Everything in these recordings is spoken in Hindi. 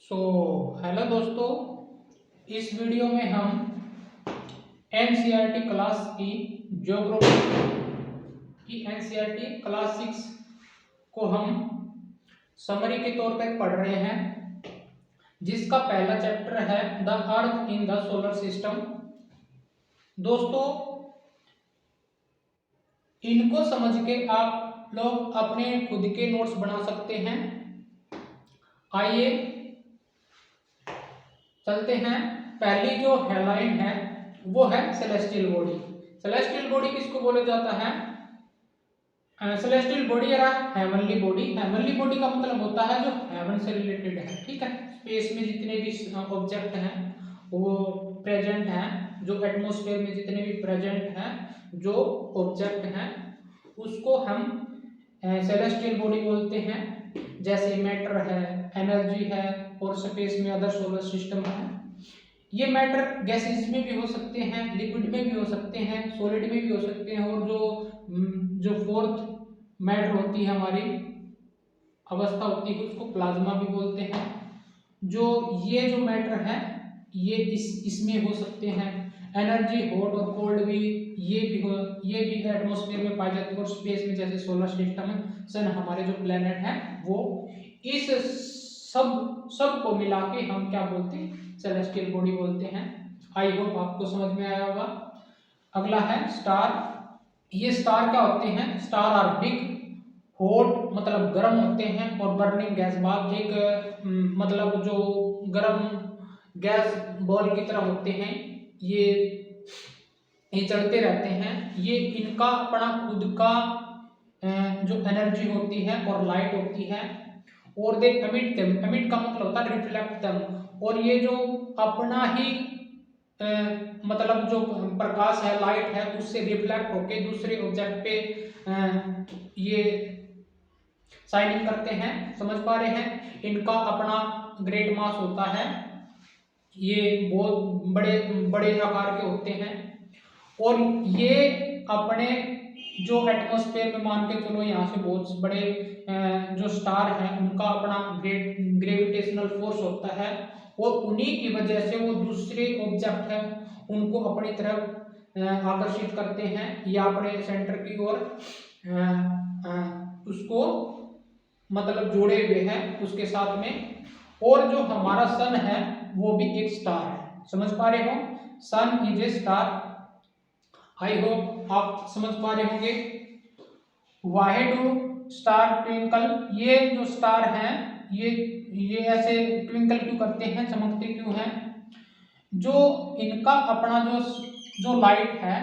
सो हेलो दोस्तों, इस वीडियो में हम एनसीईआरटी क्लास की ज्योग्राफी की एनसीईआरटी क्लास 6 को हम समरी के तौर पर पढ़ रहे हैं, जिसका पहला चैप्टर है the earth in the solar system. दोस्तों, इनको समझ के आप लोग अपने खुद के नोट्स बना सकते हैं। आइए चलते हैं। पहली जो हेडलाइन है वो है सेलेस्टियल बॉडी। सेलेस्टियल बॉडी किसको बोला जाता है? सेलेस्टियल बॉडी या हेवनली बॉडी। हेवनली बॉडी का मतलब होता है जो हेवन से रिलेटेड है, ठीक है। स्पेस में जितने भी ऑब्जेक्ट हैं वो प्रेजेंट हैं, जो एटमॉस्फेयर में जितने भी प्रेजेंट हैं जो ऑब्जेक्ट हैं उसको हम सेलेस्टियल बॉडी बोलते हैं। जैसे मैटर है, एनर्जी है और स्पेस में अदर सोलर सिस्टम है। ये मैटर गैसेस में भी हो सकते हैं, लिक्विड में भी हो सकते हैं, सॉलिड में भी हो सकते हैं, और जो फोर्थ मैटर होती है, हमारी अवस्था होती है, उसको प्लाज्मा भी बोलते हैं। ये जो मैटर है ये इसमें हो सकते हैं। एनर्जी हॉट और कोल्ड भी ये भी एटमॉस्फेयर में पाई जाती है, और स्पेस में जैसे सोलर सिस्टम है, सन, हमारे जो प्लेनेट है, वो इस सब को मिला के हम क्या बोलते हैं? सेलेस्टियल बॉडी बोलते हैं। आई होप आपको समझ में आया होगा। अगला है स्टार। ये स्टार क्या होते हैं? स्टार आर बिग, हॉट मतलब गर्म होते हैं, और बर्निंग गैस बाल, एक मतलब जो गर्म गैस बॉल की तरह होते हैं। ये चलते रहते हैं। ये इनका अपना खुद का जो एनर्जी होती है और लाइट होती है, और दे एमिट देम। एमिट का मतलब होता है रिफ्लेक्ट देम, और ये जो अपना ही मतलब जो प्रकाश है, लाइट है, उससे रिफ्लेक्ट होके दूसरे ऑब्जेक्ट पे ये शाइनिंग करते हैं। समझ पा रहे हैं? इनका अपना ग्रेट मास होता है, ये बहुत बड़े बड़े आकार के होते हैं, और ये अपने जो एटमॉस्फेयर में मान के चलो, यहाँ से बहुत बड़े जो स्टार हैं उनका अपना ग्रेविटेशनल फोर्स होता है, और उन्हीं की वजह से वो दूसरे ऑब्जेक्ट हैं उनको अपनी तरफ आकर्षित करते हैं, या अपने सेंटर की ओर उसको मतलब जोड़े हुए हैं उसके साथ में। और जो हमारा सन है वो भी एक स्टार है। समझ पा रहे हो? Sun is a star. I hope आप समझ पा रहे होंगे। Why do star twinkle? ये जो स्टार हैं ये ऐसे ट्विंकल क्यों करते हैं, चमकते क्यों हैं? जो इनका अपना जो लाइट है,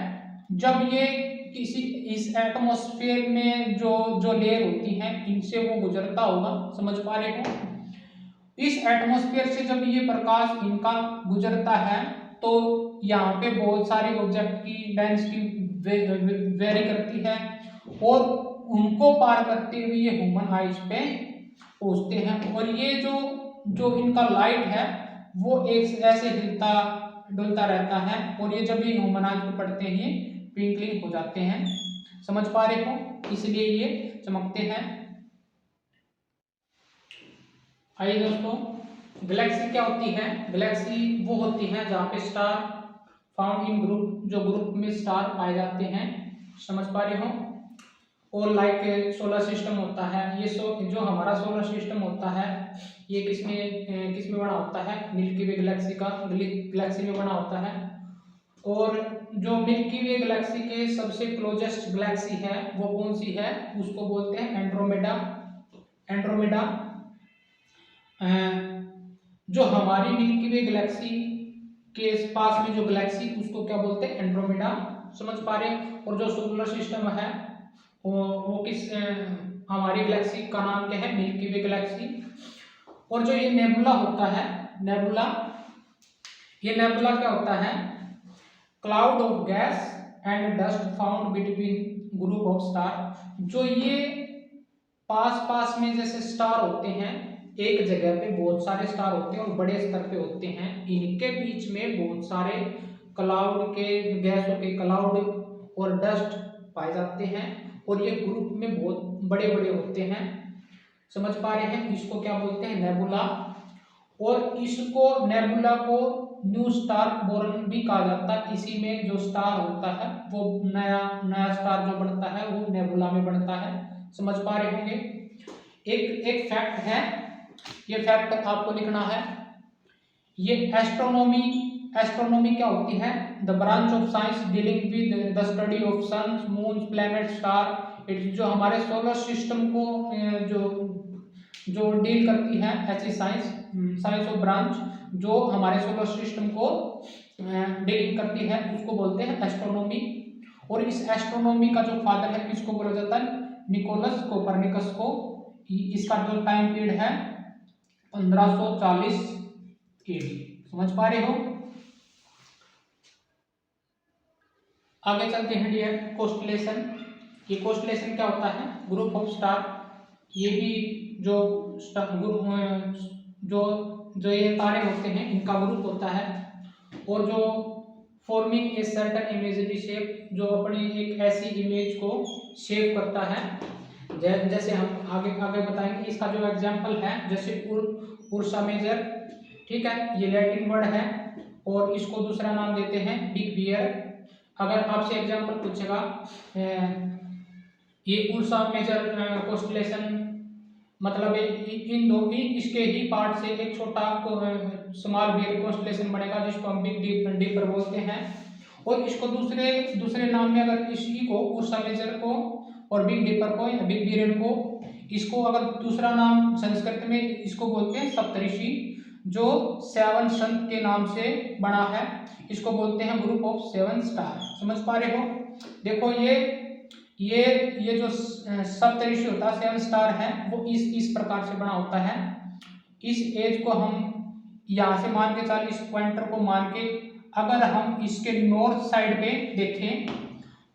जब ये किसी इस एटमॉस्फेयर में जो लेयर होती है इनसे वो गुजरता होगा। समझ पा रहे हो? इस एटमॉस्फेयर से जब ये प्रकाश इनका गुजरता है तो यहाँ पे बहुत सारे ऑब्जेक्ट की डेंसिटी वेरी करती है, और उनको पार करते हुए ये ह्यूमन आइज पे पहुंचते हैं। और ये जो इनका लाइट है वो एक ऐसे हिलता डुलता रहता है, और ये जब ये ह्यूमन आइज पे पड़ते हैं ट्विंकलिंग हो जाते हैं। समझ पा रहे हो? इसलिए ये चमकते हैं। आइए दोस्तों, गैलेक्सी क्या होती है? गैलेक्सी वो होती है जहाँ पे स्टार फाउंड इन ग्रुप, जो ग्रुप में स्टार पाए जाते हैं। समझ पा रहे हो? और लाइक सोलर सिस्टम होता है, ये जो हमारा सोलर सिस्टम होता है ये किसमें बना होता है? मिल्की वे गैलेक्सी में बना होता है। और जो मिल्की वे गैलेक्सी के सबसे क्लोजेस्ट गैलेक्सी है वो कौन सी है? उसको बोलते हैं एंड्रोमेडा। एंड्रोमेडा जो हमारी मिल्की वे गैलेक्सी के पास में जो गैलेक्सी, उसको क्या बोलते हैं? एंड्रोमेडा। समझ पा रहे हैं? और जो सोलर सिस्टम है वो किस हमारी गैलेक्सी का नाम क्या है? मिल्की वे गैलेक्सी। और जो ये नेबुला होता है, नेबुला, ये नेबुला क्या होता है? Cloud of gas and dust found between group of star. जो ये पास में जैसे स्टार होते हैं, एक जगह पे बहुत सारे स्टार होते हैं और बड़े स्तर पे होते हैं, इनके बीच में बहुत सारे क्लाउड के, गैसों के क्लाउड और डस्ट पाए जाते हैं, और ये ग्रुप में बहुत बड़े बड़े होते हैं। समझ पा रहे हैं? इसको क्या बोलते हैं? नेबुला। और इसको नेबुला को न्यू स्टार बोरन भी कहा जाता है। इसी में जो स्टार होता है वो नया नया स्टार जो बनता है वो नेबुला में बनता है। समझ पा रहे होंगे। एक एक फैक्ट है, ये फैक्ट आपको लिखना है। ये एस्ट्रोनॉमी क्या होती है? The branch of science dealing with the study of sun, moon, planet, star. It जो हमारे सोलर सिस्टम को जो जो डील करती है, ऐसी साइंस ऑफ ब्रांच जो हमारे सोलर सिस्टम को डीलिंग करती है, उसको बोलते हैं एस्ट्रोनॉमी। और इस एस्ट्रोनॉमी का जो फादर है किसको बोला जाता है? निकोलस कोपरनिकस को। इसका जो टाइम पीरियड है 1540 एडी। समझ पा रहे हो। आगे चलते हैं डियर, कॉन्स्टेलेशन। ये कॉन्स्टेलेशन क्या होता है? Group of star. ये भी जो जो जो ये तारे होते हैं इनका ग्रुप होता है, और जो forming a certain imagery shape, जो अपनी एक ऐसी इमेज को शेप करता है। जैसे हम आगे आगे बताएंगे। इसका जो एग्जांपल है, जैसे उर्सा मेजर, ठीक है, ये लैटिन वर्ड है और इसको दूसरा नाम देते हैं बिग बियर। अगर आपसे एग्जांपल पूछेगा ये उर्सा मेजर कॉन्स्टेलेशन, मतलब इन दो ही इसके ही पार्ट से एक छोटा स्मॉल बियर कॉन्स्टेलेशन बनेगा जिसको हम बिग डीपर बोलते हैं। और इसको दूसरे नाम में अगर इसी को उर्सा मेजर को और बिग डीपर को या बिग बियर को, इसको अगर दूसरा नाम संस्कृत में इसको बोलते हैं सप्तऋषि, जो 7 संत के नाम से बना है। इसको बोलते हैं ग्रुप ऑफ 7 स्टार। समझ पा रहे हो। देखो ये जो सप्तऋषि होता है, 7 स्टार है, वो इस प्रकार से बना होता है। इस एज को हम यहाँ से मान के चल, इस पॉइंटर को मान के अगर हम इसके नॉर्थ साइड पे देखें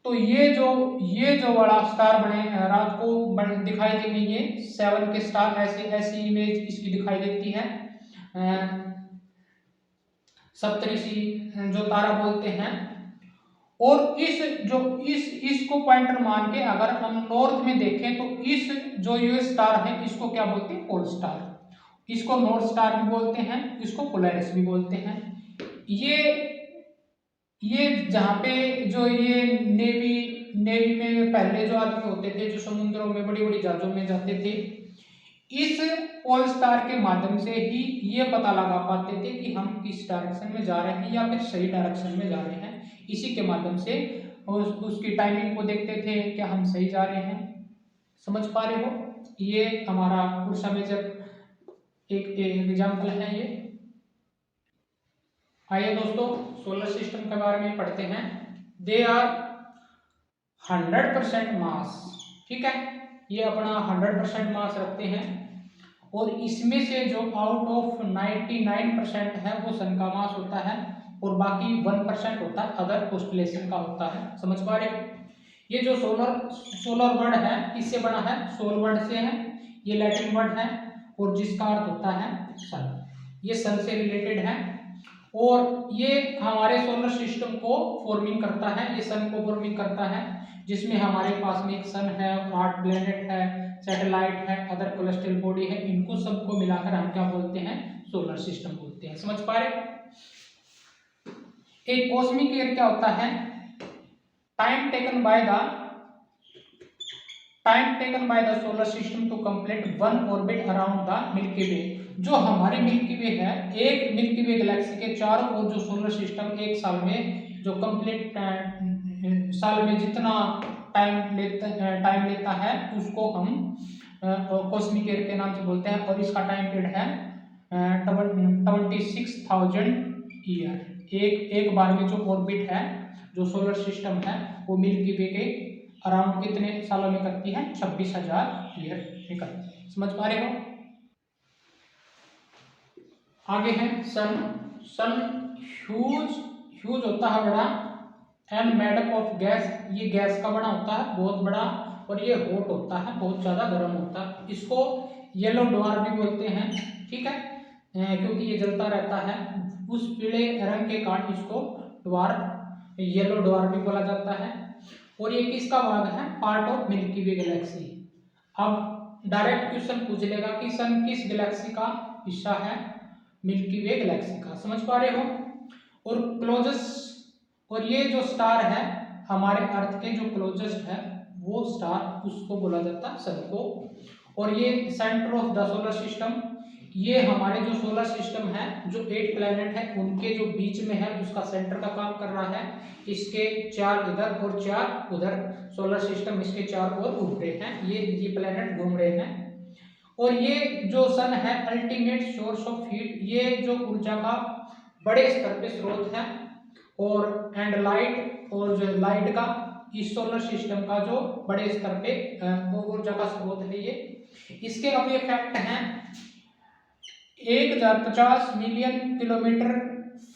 तो ये जो बड़ा स्टार बने रात को दिखाई देंगे, ये 7 के स्टार, ऐसी इमेज इसकी दिखाई देती है। सप्तऋषि जो तारा बोलते हैं। और इसको पॉइंटर मान के अगर हम नॉर्थ में देखें तो इस जो ये स्टार है इसको क्या बोलते हैं? Pole star. इसको नॉर्थ स्टार भी बोलते हैं, इसको पोलैरिस भी बोलते हैं। ये जहाँ पे जो ये नेवी में पहले जो आदमी होते थे, जो समुद्रों में बड़ी बड़ी जहाजों में जाते थे, इस पोल स्टार के माध्यम से ही ये पता लगा पाते थे कि हम किस डायरेक्शन में जा रहे हैं या फिर सही डायरेक्शन में जा रहे हैं। इसी के माध्यम से उसकी टाइमिंग को देखते थे कि हम सही जा रहे हैं। समझ पा रहे हो। ये हमारा उर्सा मेजर एक एग्जाम्पल है ये। आइए दोस्तों सोलर सिस्टम के बारे में पढ़ते हैं। दे आर 100% मास, ठीक है, ये अपना 100% मास रखते हैं। और इसमें से जो आउट ऑफ 99% है वो सन का मास होता है, और बाकी 1% होता है अदर कॉन्स्टेलेशन का होता है। समझ पा रहे हो। ये जो सोलर वर्ड है किससे बना है? सोल वर्ड से है। ये लैटिन वर्ड है और जिसका अर्थ होता है सन। ये सन से रिलेटेड है और ये हमारे सोलर सिस्टम को फॉर्मिंग करता है। ये सन को फॉर्मिंग करता है, जिसमें हमारे पास में एक सन है, 8 प्लेनेट है, सैटेलाइट है, अदर कोलेस्ट्रल बॉडी है। इनको सबको मिलाकर हम क्या बोलते हैं? सोलर सिस्टम बोलते हैं। समझ पा रहे। एक कॉस्मिक ईयर क्या होता है? Time taken by the solar system to complete one orbit around the Milky Way. जो हमारी मिल्की वे है, एक मिल्की वे गैलेक्सी के चारों ओर जो सोलर सिस्टम एक साल में जो कंप्लीट साल में जितना टाइम लेता है उसको हम कॉस्मिक ईयर के नाम से बोलते हैं। और इसका टाइम पीरियड है 26,000 ईयर। एक बार में जो ऑर्बिट है, जो सोलर सिस्टम है, वो मिल्की वे के अराउंड कितने सालों में करती है? 26,000 ईयर में करती है। समझ पा रहे हो। आगे है सन ह्यूज होता है बड़ा, and made up of gas. ये गैस का बना होता है, बहुत बड़ा, और ये हॉट होता है, बहुत ज्यादा गर्म होता है। इसको येलो ड्वार्फ भी बोलते हैं, ठीक है, क्योंकि ये जलता रहता है। उस पीले रंग के कारण इसको ड्वार्फ, येलो ड्वार्फ भी बोला जाता है। और ये किसका भाग है? Part of milky way Galaxy. अब डायरेक्ट क्वेश्चन पूछ लेगा कि सन किस गैलेक्सी का हिस्सा है? मिल्की वे गैलेक्सी का, समझ पा रहे हो। और क्लोजेस्ट, और ये जो स्टार है हमारे अर्थ के जो क्लोजेस्ट है वो स्टार, उसको बोला जाता है सन को। और ये centre of the solar system, ये हमारे जो सोलर सिस्टम है जो 8 प्लैनेट है उनके जो बीच में है उसका सेंटर का काम कर रहा है। इसके 4 इधर और 4 उधर, सोलर सिस्टम इसके 4 ओर घूम रहे हैं, ये प्लैनेट घूम रहे हैं। और ये जो सन है अल्टीमेट सोर्स ऑफ हीट, ये जो ऊर्जा का बड़े स्तर पे स्रोत है। और एंड लाइट, और जो लाइट का इस सोलर सिस्टम का जो बड़े स्तर पे ऊर्जा का स्रोत है ये। इसके अब ये फैक्ट हैं 1050 million kilometer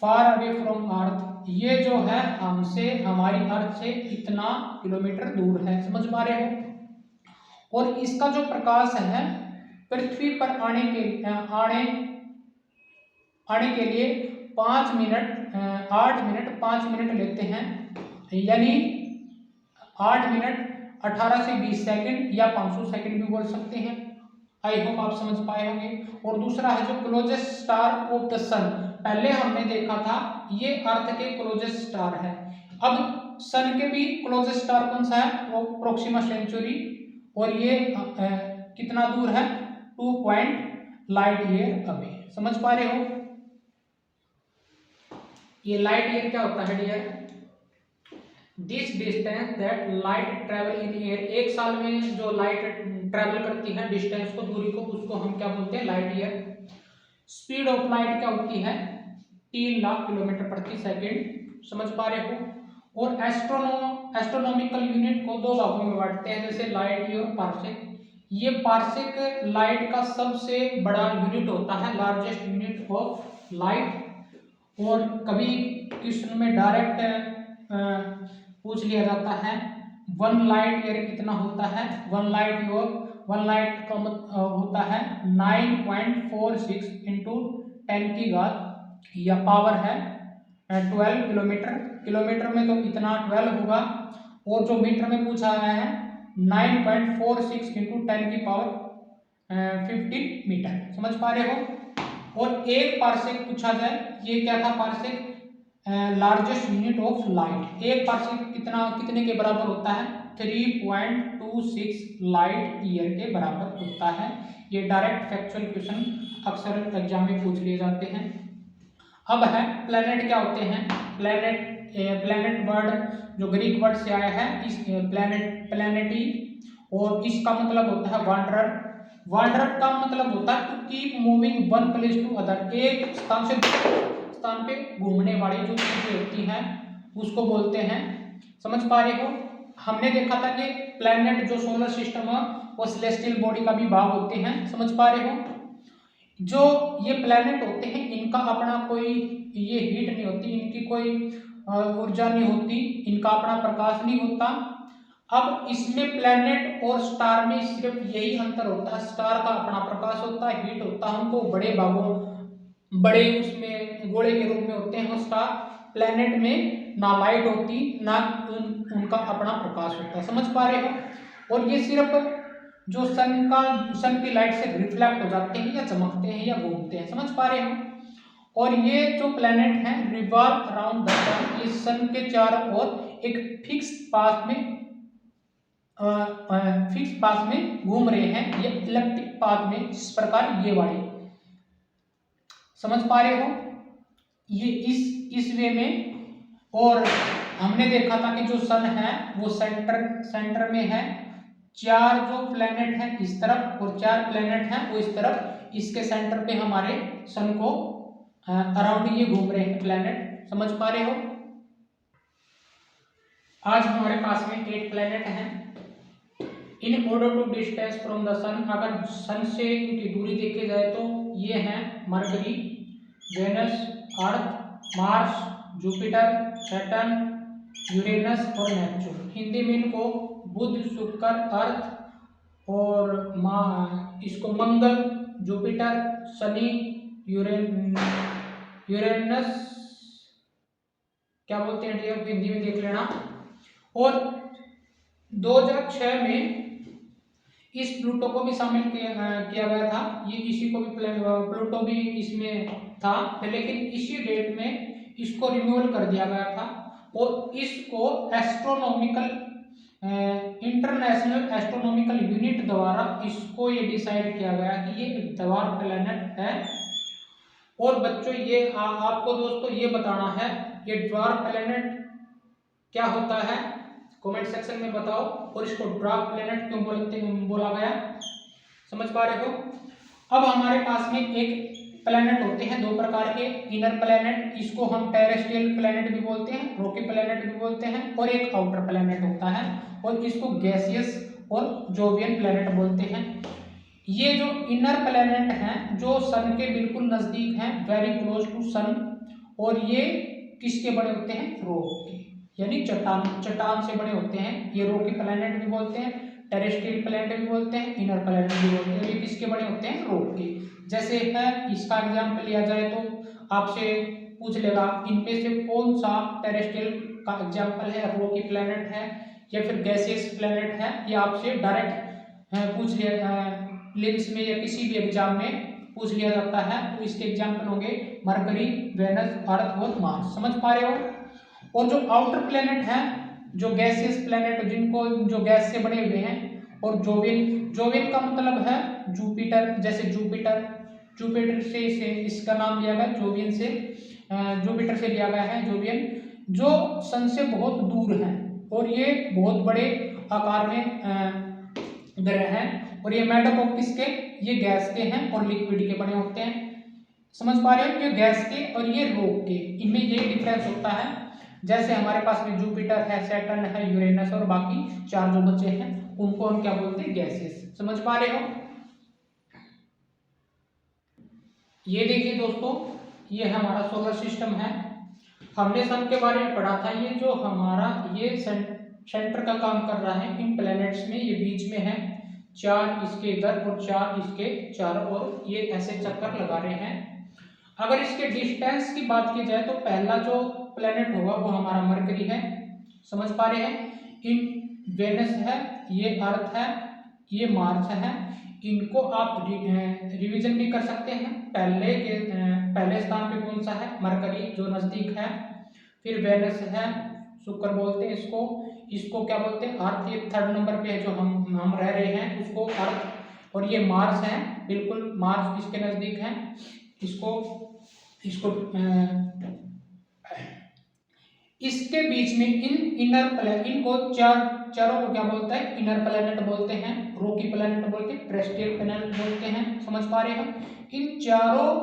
far away from Earth, ये जो है हमसे, हमारी अर्थ से इतना किलोमीटर दूर है, समझ पा रहे हो। और इसका जो प्रकाश है पृथ्वी पर आने के लिए 8 मिनट 5 मिनट लेते हैं, यानी 8 मिनट 18 से 20 सेकंड या 500 सेकंड भी बोल सकते हैं। आई होप आप समझ पाए होंगे। और दूसरा है जो क्लोजेस्ट स्टार ऑफ द सन, पहले हमने देखा था ये अर्थ के क्लोजेस्ट स्टार है, अब सन के भी क्लोजेस्ट स्टार कौन सा है, वो प्रोक्सिमा सेंचुरी। और ये कितना दूर है, 2 लाइट ईयर अवे, समझ पा रहे हो। ये लाइट ईयर क्या होता है dear, this distance that light travel in air, एक साल में जो लाइट ट्रेवल करती है डिस्टेंस को, दूरी को, उसको हम क्या बोलते हैं, light year. Speed of light क्या होती है, 3 लाख किलोमीटर प्रति सेकंड, समझ पा रहे हो। और एस्ट्रोनॉमिकल यूनिट को 2 भागों में बांटते हैं, जैसे लाइट ईयर और पार्सेक। ये पार्सेक लाइट का सबसे बड़ा यूनिट होता है, लार्जेस्ट यूनिट ऑफ लाइट। और कभी क्वेश्चन में डायरेक्ट पूछ लिया जाता है 1 लाइट ईयर कितना होता है, 1 लाइट का होता है 9.46 इंटू 10 की घात या पावर है 12 किलोमीटर, किलोमीटर में तो इतना 12 होगा। और जो मीटर में पूछा गया है 9.46 इंटू 10 की पावर 15 मीटर, समझ पा रहे हो। और एक पार्सेक पूछा जाए, ये क्या था parsec, largest unit of light, एक पार्सेक कितने के बराबर होता है, 3.26 लाइट ईयर के बराबर होता है। ये डायरेक्ट फैक्चुअल क्वेश्चन अक्सर एग्जाम में पूछ लिए जाते हैं। अब है प्लेनेट क्या होते हैं, प्लेनेट वर्ड जो ग्रीक वर्ड से आया है, इस प्लेनेटी, और इसका मतलब होता है वांडरर। वांडरर का मतलब होता है to keep moving one place to other, एक स्थान से स्थान पे घूमने वाली जो चीजें होती हैं उसको बोलते हैं, समझ पा रहे हो। हमने देखा था कि प्लैनेट जो सोलर सिस्टम है वो सेलेस्टियल बॉडी का भी भाग होते हैं, समझ पा रहे हो। जो ये प्लैनेट होते हैं इनका अपना कोई ये हीट नहीं होती, इनकी कोई ऊर्जा नहीं होती, इनका अपना प्रकाश नहीं होता। अब इसमें प्लैनेट और स्टार में सिर्फ यही अंतर होता है, स्टार का अपना प्रकाश होता है, हीट होता है, उनको बड़े भागों, बड़े उसमें गोले के रूप में होते हैं स्टार। प्लैनेट में ना लाइट होती ना उनका अपना प्रकाश होता, समझ पा रहे हो। और ये सिर्फ जो सन की लाइट से रिफ्लेक्ट हो जाते हैं या चमकते हैं या घूमते हैं, समझ पा रहे हो। और ये जो प्लैनेट हैं रिवॉल्व अराउंड द सन, इस सन के चारों ओर एक फिक्स पाथ में घूम रहे हैं, ये इलेक्ट्रिक पाथ में, जिस प्रकार ये वाले, समझ पा रहे हो, ये इस वे में। और हमने देखा था कि जो सन है वो सेंटर में है, 4 जो प्लेनेट हैं इस तरफ और 4 प्लेनेट हैं वो इस तरफ, इसके सेंटर पे हमारे सन को अराउंड ये घूम रहे हैं प्लेनेट, समझ पा रहे हो। आज हमारे पास में 8 प्लेनेट हैं। In order to distance from the sun, अगर सन से इनकी दूरी देखी जाए तो ये हैं मरकरी, वेनस, अर्थ, मार्स, जुपिटर, सैटर्न, यूरेनस और नेपच्यून। हिंदी में इनको बुध, शुक्र, अर्थ और इसको मंगल, जुपिटर, शनि, यूरेनस क्या बोलते हैं डियर, हिंदी में देख लेना। और 2006 में इस प्लूटो को भी शामिल किया गया था, ये इसी को भी प्लूटो भी इसमें था, लेकिन इसी डेट में इसको रिमूवल कर दिया गया था और इसको एस्ट्रोनॉमिकल इंटरनेशनल एस्ट्रोनॉमिकल यूनिट द्वारा इसको ये डिसाइड किया गया कि ये एक ड्वार्फ प्लैनेट है। और बच्चों ये आपको दोस्तों ये बताना है ये ड्वार्फ प्लैनेट क्या होता है, कमेंट सेक्शन में बताओ। और इसको ड्वार्फ प्लैनेट क्यों बोला गया, समझ पा रहे हो। अब हमारे पास में एक प्लैनेट होते हैं दो प्रकार के, इनर प्लैनेट, इसको हम टेरेस्ट्रियल प्लैनेट भी बोलते हैं, रॉकी प्लैनेट भी बोलते हैं, और एक आउटर प्लैनेट होता है और इसको गैसियस और जोवियन प्लैनेट बोलते हैं। ये जो इनर प्लैनेट हैं जो सन के बिल्कुल नजदीक हैं, वेरी क्लोज टू सन, और ये किसके बने होते हैं, रॉक के, यानी चट्टान से बने होते हैं। ये रॉकी प्लैनेट भी बोलते हैं, टेरेस्ट्रियल प्लैनेट भी बोलते हैं, इनर प्लैनेट भी बोलते हैं। ये किसके बने होते हैं, रॉक के। जैसे है इसका एग्जाम्पल लिया जाए तो आपसे पूछ लेगा इनमें से कौन सा टेरेस्ट्रियल का एग्जाम्पल है, रॉकी प्लैनेट है या फिर गैसियस प्लैनेट है, ये आपसे डायरेक्ट पूछ लिया लिंक्स में या किसी भी एग्जाम में पूछ लिया जाता है। तो इसके एग्जाम्पल होंगे मरकरी, वेनस, अर्थ और मार्स, समझ पा रहे हो। और जो आउटर प्लैनेट है, जो गैसियस प्लैनेट जिनको जो गैस से बने हुए हैं, और जोवियन का मतलब है जुपिटर, जैसे जुपिटर से इसका नाम लिया गया जोवियन से, जुपिटर से लिया गया है जोवियन, जो सन से बहुत दूर है और ये बहुत बड़े आकार में ग्रह हैं। और ये मेडअप ऑफ किसके, ये गैस के हैं और लिक्विड के बने होते हैं, समझ पा रहे हो। ये गैस के और ये रॉक के, इनमें ये डिफरेंस होता है। जैसे हमारे पास में जुपिटर है, सैटर्न है, यूरेनस और बाकी चार जो बचे हैं उनको हम क्या बोलते हैं, गैसेस, समझ पा रहे हो। ये देखिए दोस्तों, ये हमारा सोलर सिस्टम है। हमने सन के बारे में पढ़ा था, ये जो हमारा ये सेंटर का काम कर रहा है इन प्लैनेट्स में, ये बीच में है, चार इसके इधर और चार इसके चारों ओर, ये ऐसे चक्कर लगा रहे हैं। अगर इसके डिस्टेंस की बात की जाए तो पहला जो प्लैनेट होगा वो हमारा मरकरी है, समझ पा रहे हैं। इन वेनस है, ये अर्थ है, ये मार्स है। इनको आप रिवीजन भी कर सकते हैं। पहले स्थान पे कौन सा है, मरकरी जो नजदीक है, फिर वेनस है, शुक्र बोलते हैं इसको क्या बोलते हैं, अर्थ, ये थर्ड नंबर पे है जो हम रह रहे हैं उसको अर्थ, और ये मार्स है, बिल्कुल मार्स इसके नजदीक है, इसको इसके बीच में इनको चारों को क्या बोलता है, इनर प्लैनेट बोलते हैं, रॉकी प्लैनेट बोलते हैं, टेरेस्ट्रियल प्लैनेट बोलते हैं, समझ पा रहे हैं। इन चारों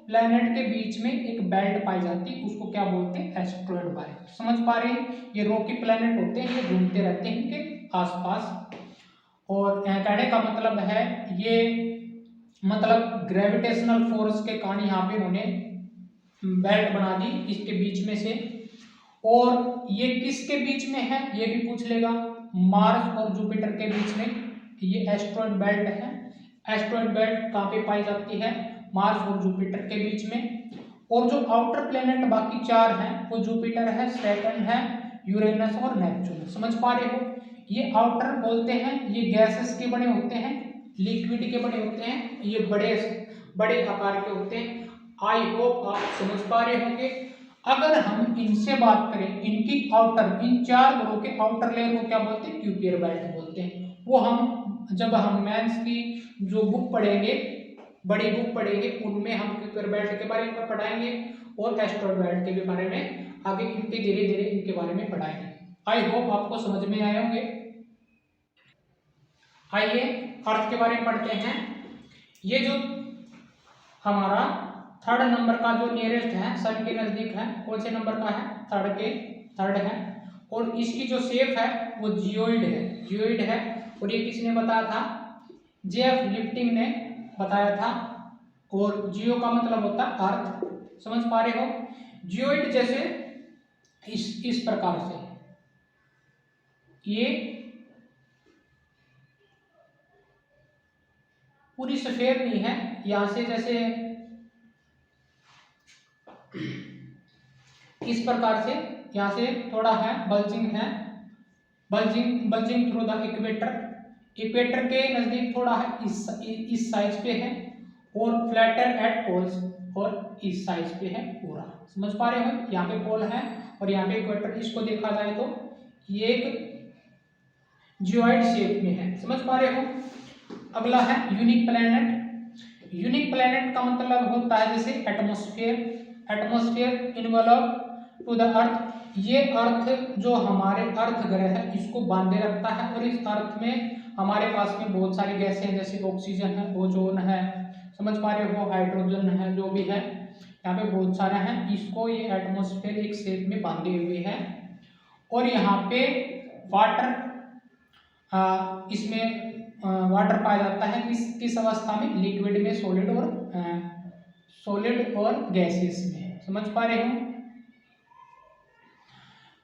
प्लैनेट के बीच में एक बेल्ट पाई जाती है, उसको क्या बोलते हैं, एस्ट्रॉयड बेल्ट, समझ पा रहे हैं। ये रॉकी प्लैनेट होते हैं, ये घूमते रहते हैं इनके आसपास। और कहने का मतलब है ये मतलब ग्रेविटेशनल फोर्स के कारण यहाँ पे उन्होंने बेल्ट बना दी इसके बीच में से। और ये किसके बीच में है ये भी पूछ लेगा, मार्स और जुपिटर के बीच में ये एस्ट्रॉयड बेल्ट है। एस्ट्रॉयड बेल्ट कहाँ पे पाई जाती है, मार्स और जुपिटर के बीच में। और जो आउटर प्लेनेट बाकी चार हैं वो जुपिटर है, सैटर्न है, यूरेनस और नेपच्यून, समझ पा रहे हो। ये आउटर बोलते हैं, ये गैसेस के बने होते हैं, लिक्विड के बने होते हैं, ये बड़े आकार के होते हैं। आई होप आप समझ पा रहे होंगे। अगर हम इनसे बात करें, इनकी आउटर, इन चार ग्रहों के आउटर लेयर को क्या बोलते हैं, क्यूपियर बेल्ट बोलते हैं। वो हम जब हम मैथ्स की जो बुक पढ़ेंगे, बड़ी बुक पढ़ेंगे, उनमें हम क्यूपियर बेल्ट के बारे में पढ़ाएंगे और एस्ट्रॉयड बेल्ट के बारे में आगे इनके धीरे धीरे इनके बारे में पढ़ाएंगे। आई होप आपको समझ में आए होंगे। आइए अर्थ के बारे में पढ़ते हैं। ये जो हमारा थर्ड नंबर का जो नियरेस्ट है, सन के नजदीक है, कौन से नंबर का है, थर्ड है। और इसकी जो शेप है वो जियोइड है। और ये किसने बताया था, जेएफ लिफ्टिंग ने बताया था। और जियो का मतलब होता है अर्थ, समझ पा रहे हो। जियोइड जैसे इस प्रकार से, ये पूरी सफेद नहीं है, यहां से जैसे इस प्रकार से यहाँ से थोड़ा है, bulging through the equator, equator के नजदीक थोड़ा है, इस साइज पे है, और फ्लैटर एट पोल्स और इस साइज पे है पूरा। समझ पा रहे हो, यहाँ पे पोल है और यहाँ पे इक्वेटर। इसको देखा जाए तो ये एक जियोइड शेप में है। समझ पा रहे हो। अगला है यूनिक प्लैनेट। यूनिक प्लैनेट का मतलब होता है जैसे atmosphere, atmosphere involve to the earth. ये अर्थ जो हमारे अर्थ ग्रह है इसको बांधे रखता है, और इस अर्थ में हमारे पास में बहुत सारी गैसें हैं, जैसे ऑक्सीजन है, ओजोन है, समझ पा रहे हो, हाइड्रोजन है, जो भी है यहाँ पे बहुत सारा है। इसको ये एटमॉस्फेयर एक शेप में बांधे हुए है। और यहाँ पे वाटर, इसमें वाटर पाया जाता है किस अवस्था में, लिक्विड में, सॉलिड और गैसेस में। समझ पा रहे हो।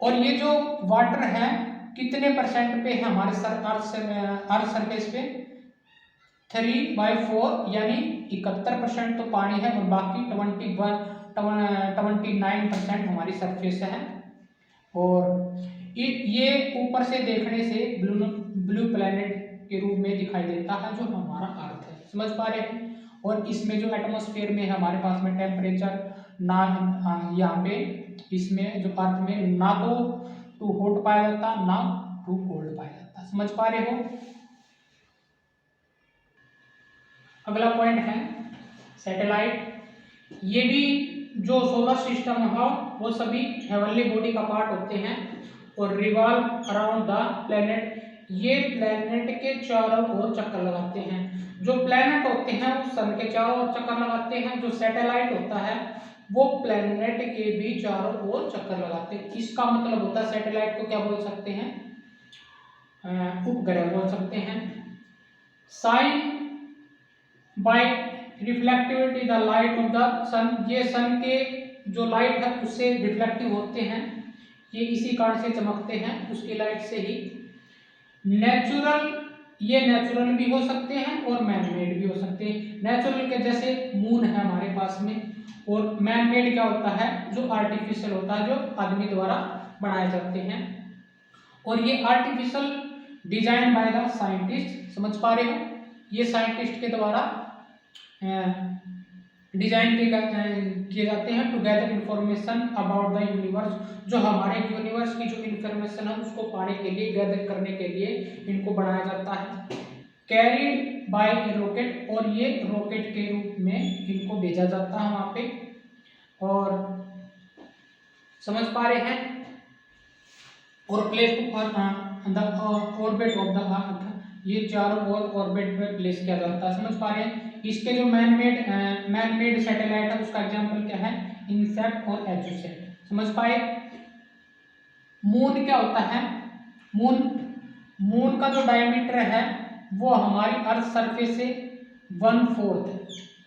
और ये जो वाटर है कितने परसेंट पे है हमारे अर्थ सरफेस पे, 3/4 यानी 71% तो पानी है, और बाकी 29% हमारी सरफेस है। और ये ऊपर से देखने से ब्लू प्लैनेट के रूप में दिखाई देता है जो हमारा अर्थ है। समझ पा रहे हैं। और इसमें जो एटमॉस्फेयर में हमारे पास में टेम्परेचर ना, यहाँ पे इसमें जो अर्थ में ना तो टू हॉट पाया जाता ना टू कोल्ड पाया जाता। समझ पा रहे हो। अगला पॉइंट है सैटेलाइट। ये भी जो सोलर सिस्टम है वो सभी हेवनली बॉडी का पार्ट होते हैं और रिवॉल्व अराउंड द प्लेनेट। ये प्लेनेट के चारों ओर चक्कर लगाते हैं। जो प्लेनेट होते हैं वो सन के चारों ओर चक्कर लगाते हैं। जो सैटेलाइट होता है वो प्लेनेट के भी चारों ओर चक्कर लगाते हैं। इसका मतलब होता है सैटेलाइट को क्या बोल सकते हैं, उपग्रह बोल सकते हैं। Shine by reflectivity the light of the sun. ये सन के जो लाइट है उससे रिफ्लेक्टिव होते हैं, ये इसी कारण से चमकते हैं, उसकी लाइट से ही। नेचुरल, ये नेचुरल भी हो सकते हैं और मैन मेड भी हो सकते हैं। नेचुरल के जैसे मून है हमारे पास में, और मैन मेड क्या होता है, जो आर्टिफिशियल होता है, जो आदमी द्वारा बनाए जाते हैं। और ये artificial design by the scientist. समझ पा रहे हो। ये साइंटिस्ट के द्वारा डिजाइन किए जाते हैं to gather information about the universe. जो हमारे यूनिवर्स की जो इंफॉर्मेशन है उसको पाने के लिए, गैदर करने के लिए इनको बनाया जाता है। कैरीड बाय ए रॉकेट, और ये रॉकेट के रूप में इनको भेजा जाता है वहां पे। और समझ पा रहे हैं। और place to the orbit of the earth. ये चारों ओर ऑर्बिट में प्लेस किया जाता है। समझ पा रहे हैं। इसके जो मैन मेड सैटेलाइट है उसका एग्जांपल क्या है, इनसैट और एजुसेट। समझ पाए। मून क्या होता है, मून का जो डायमीटर है वो हमारी अर्थ सरफेस से 1/4 है।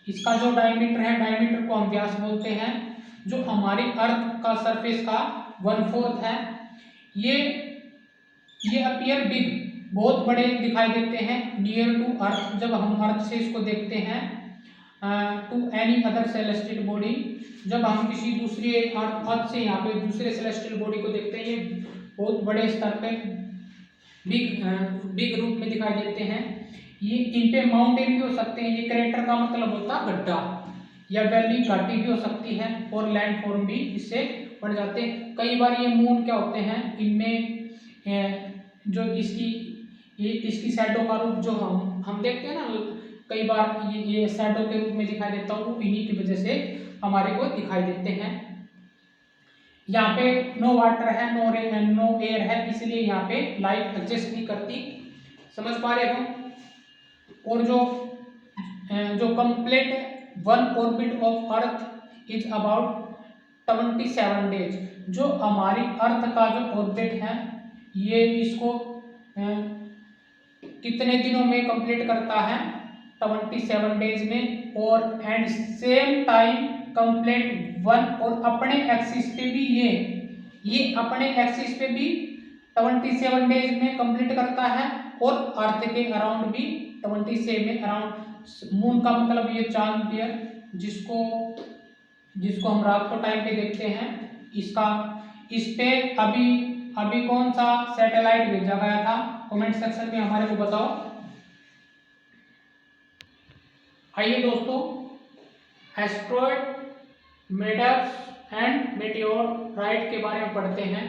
इसका जो डायमीटर है, डायमीटर को हम व्यास बोलते हैं, जो हमारी अर्थ का सरफेस का 1/4 है। ये अपीयर बिग, बहुत बड़े दिखाई देते हैं, नियर टू अर्थ, जब हम अर्थ से इसको देखते हैं, to any other celestial body, जब हम किसी दूसरे अर्थ से यहाँ पे दूसरे सेलेस्टियल बॉडी को देखते हैं, ये बहुत बड़े स्तर पे बिग रूप में दिखाई देते हैं। ये इन पे माउंटेन भी हो सकते हैं। ये क्रेटर का मतलब होता है गड्ढा, या वैली, घाटी भी हो सकती है, और लैंड फॉर्म भी इससे बढ़ जाते हैं। कई बार ये मून क्या होते हैं, इनमें जो इसकी शैडो का रूप जो हम देखते हैं ना, कई बार ये शैडो के रूप में दिखाई देता है, वो इन्हीं की वजह से हमारे को दिखाई देते हैं। यहाँ पे नो वाटर है, नो एयर है, इसलिए यहाँ पे लाइट एडजस्ट नहीं करती। समझ पा रहे हो। और जो complete one orbit of earth is about 27 days. जो हमारी अर्थ का जो ऑर्बिट है ये इसको कितने दिनों में कंप्लीट करता है, 27 डेज में। और and same time complete one, और अपने एक्सिस पे भी ये अपने एक्सिस पे भी 27 डेज में कंप्लीट करता है, और अर्थ के अराउंड भी 27 में अराउंड। मून का मतलब ये चांद डियर, जिसको हम रात को टाइम पे देखते हैं, इस पे अभी कौन सा सैटेलाइट भेजा गया था, कमेंट सेक्शन में हमारे को बताओ। आइए दोस्तों, एस्ट्रॉयड, मेटर्स एंड मेटियोराइट के बारे में पढ़ते हैं।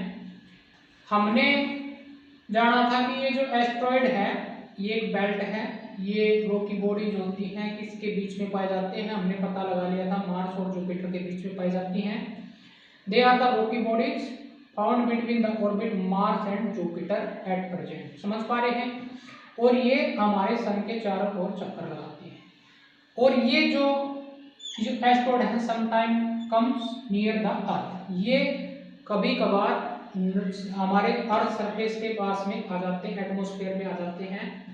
हमने जाना था कि ये जो एस्ट्रॉयड है ये एक बेल्ट है, ये रॉकी बॉडी जो होती हैं किसके बीच में पाए जाते हैं, हमने पता लगा लिया था मार्स और जुपिटर के बीच में पाई जाती हैं। They are the rocky bodies found between the orbit Mars and Jupiter at present. समझ पा रहे हैं? और ये हमारे सन के चारों ओर चक्कर लगाती है। और ये जो एस्ट्रॉयड है sometime comes near the earth, ये कभी कभार हमारे अर्थ सरफेस के पास में आ जाते हैं, एटमॉस्फेयर में आ जाते हैं।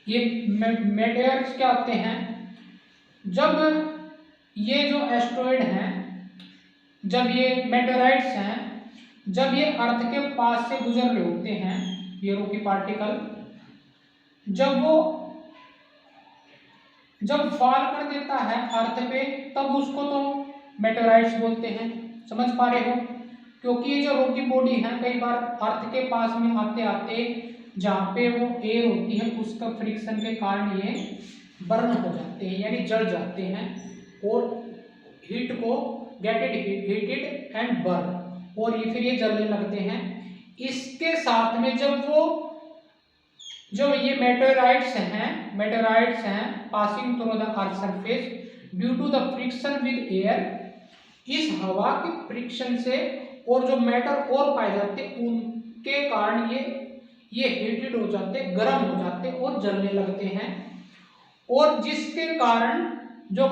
ये मेटेयर्स क्या होते हैं? जब ये जो एस्ट्रॉयड हैं, जब ये मेटेराइट्स हैं, जब ये अर्थ के पास से गुजर रहे होते हैं, ये रॉकी पार्टिकल जब फॉल कर देता है अर्थ पे, तब उसको तो मेटेराइट्स बोलते हैं। समझ पा रहे हो? क्योंकि ये जो रॉकी बॉडी है कई बार अर्थ के पास में आते आते जहाँ पे वो एयर होती है उसका फ्रिक्शन के कारण ये बर्न हो जाते हैं, यानी जल जाते हैं और हीट को हीटेड एंड बर्न, और ये फिर ये जलने लगते हैं। इसके साथ में जो ये मेटेराइट्स हैं passing through the earth surface due to the friction with air, इस हवा के फ्रिक्शन से और जो मैटर और पाए जाते उनके कारण ये हीटेड हो जाते, गर्म हो जाते और जलने लगते हैं। और जिसके कारण जो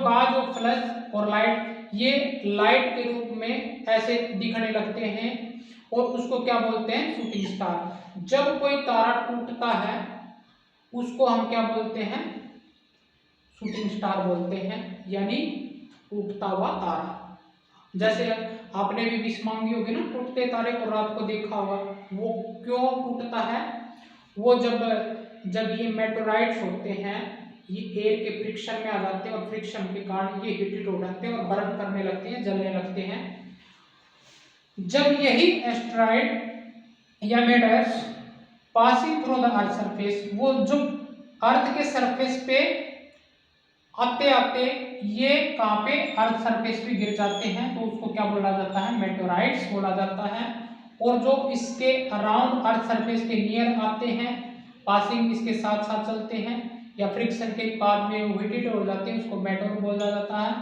फ्लैश और लाइट, ये लाइट के रूप में ऐसे दिखने लगते हैं, और उसको क्या बोलते हैं? Shooting star. जब कोई तारा टूटता है उसको हम क्या बोलते हैं? शूटिंग स्टार बोलते हैं, यानी टूटता हुआ तारा। जैसे आपने भी विश मांगी होगी ना, टूटते तारे को रात को देखा होगा। वो क्यों टूटता है? वो जब ये मेटेराइट्स होते हैं, ये एयर के फ्रिक्शन में आ जाते हैं और फ्रिक्शन के कारण ये हीटेड हो जाते हैं और बर्न करने लगते हैं, जलने लगते हैं। जब यही एस्ट्रॉयड या meteorites passing through the earth surface, वो जो अर्थ के सरफेस पे आते आते ये कहाँ पे अर्थ सरफेस पे गिर जाते हैं, तो उसको क्या बोला जाता है? मेटेराइट्स बोला जाता है। और जो इसके अराउंड अर्थ सरफेस के नियर आते हैं, पासिंग इसके साथ साथ चलते हैं या फ्रिक्शन के बाद में वो हीटेड हो जाते हैं, उसको मेटेर बोला जाता है।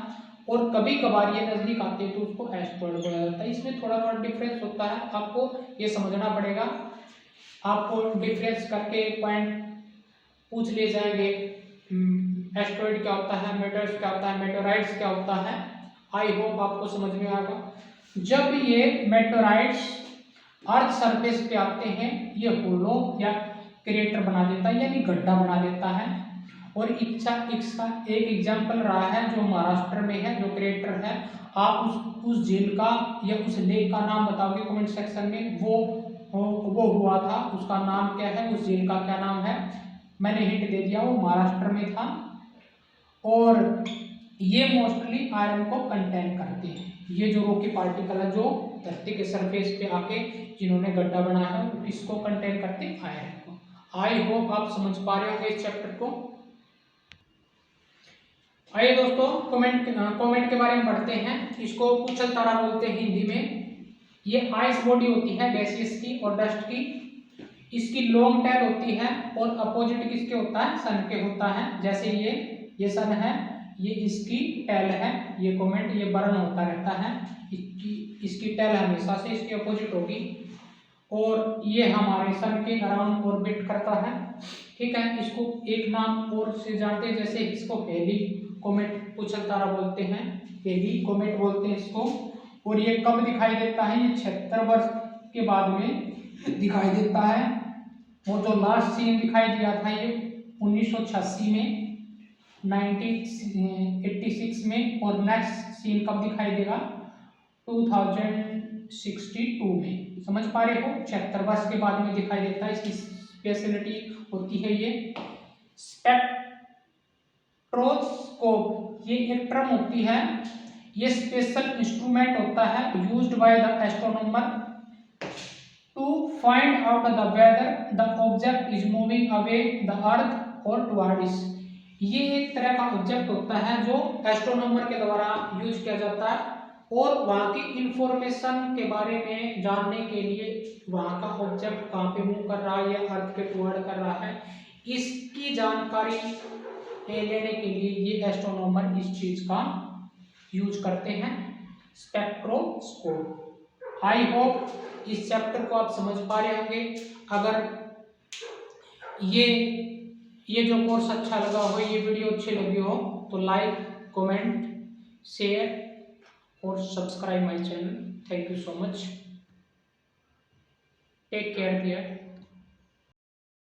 और कभी कभार ये नजदीक आते हैं तो उसको एस्ट्रॉयड बोला जाता है। इसमें थोड़ा थोड़ा डिफरेंस होता है, आपको ये समझना पड़ेगा। आपको डिफरेंस करके पॉइंट पूछ ले जाएंगे, एस्ट्रॉयड क्या होता है, मेटर्स क्या होता है, मेटेराइट्स क्या होता है। आई होप आपको समझ में आएगा। जब ये मेटेराइट्स अर्थ सरफेस पे आते हैं, ये होलो या क्रेटर बना देता है, यानी गड्ढा बना देता है। और इसका एक एग्जाम्पल रहा है जो महाराष्ट्र में है, जो क्रेटर है। आप उस झील का या उस लेक का नाम बताओगे कमेंट सेक्शन में। वो हुआ था, उसका नाम क्या है, उस झील का क्या नाम है? मैंने हिंट दे दिया, वो महाराष्ट्र में था। और ये मोस्टली आयरन को कंटेन करते हैं। ये जो रॉकी पार्टिकल है जो धरती के सरफेस पे आके जिन्होंने गड्ढा बनाया है, इसको कंटेन करते हैं, आयरन को। आई होप आप समझ पा रहे होंगे इस चैप्टर को। आइए दोस्तों, कमेंट के बारे में पढ़ते हैं। इसको कुचल तारा बोलते हैं हिंदी में। ये आइस बॉडी होती है गैसियस की और डस्ट की। इसकी लॉन्ग टेल होती है और अपोजिट किसके होता है? सन के होता है। जैसे ये सन है, ये इसकी टेल है, ये कमेंट ये बर्न होता रहता है, इसकी टेल हमेशा से इसके अपोजिट होगी। और ये हमारे सन के अराउंड ऑर्बिट करता है, ठीक है। इसको एक नाम और से जानते हैं, जैसे इसको हेली कोमेट कुचल तारा बोलते हैं, हेली कोमेट बोलते हैं इसको। और ये कब दिखाई देता है? ये 76 वर्ष के बाद में दिखाई देता है। और जो लास्ट सीन दिखाई दिया था ये 1986 में, 1986 में। और नेक्स्ट सीन कब दिखाई देगा? 2062 में। समझ पा रहे हो? 76 वर्ष के बाद में दिखाई देता है। इसकी स्पेशलिटी होती है ये स्पेक्ट्रोस्कोप, ये एक टर्म होती है। ये स्पेशल इंस्ट्रूमेंट होता है used by the astronomer to find out the whether the object is moving away the earth और टुवर्ड्स। ये एक तरह का ऑब्जेक्ट होता है जो एस्ट्रोनॉमर के द्वारा यूज किया जाता है और वहाँ की इंफॉर्मेशन के बारे में जानने के लिए वहाँ का ऑब्जेक्ट कहाँ पे मूव कर रहा है या अर्थ के टुवर्ड कर रहा है, इसकी जानकारी लेने के लिए ये एस्ट्रोनॉमर इस चीज का यूज करते हैं, स्पेक्ट्रोस्कोप। आई होप इस चैप्टर को आप समझ पा रहे होंगे। अगर ये जो कोर्स अच्छा लगा हो, ये वीडियो अच्छी लगी हो तो लाइक, कमेंट, शेयर और subscribe my channel. Thank you so much. Take care dear.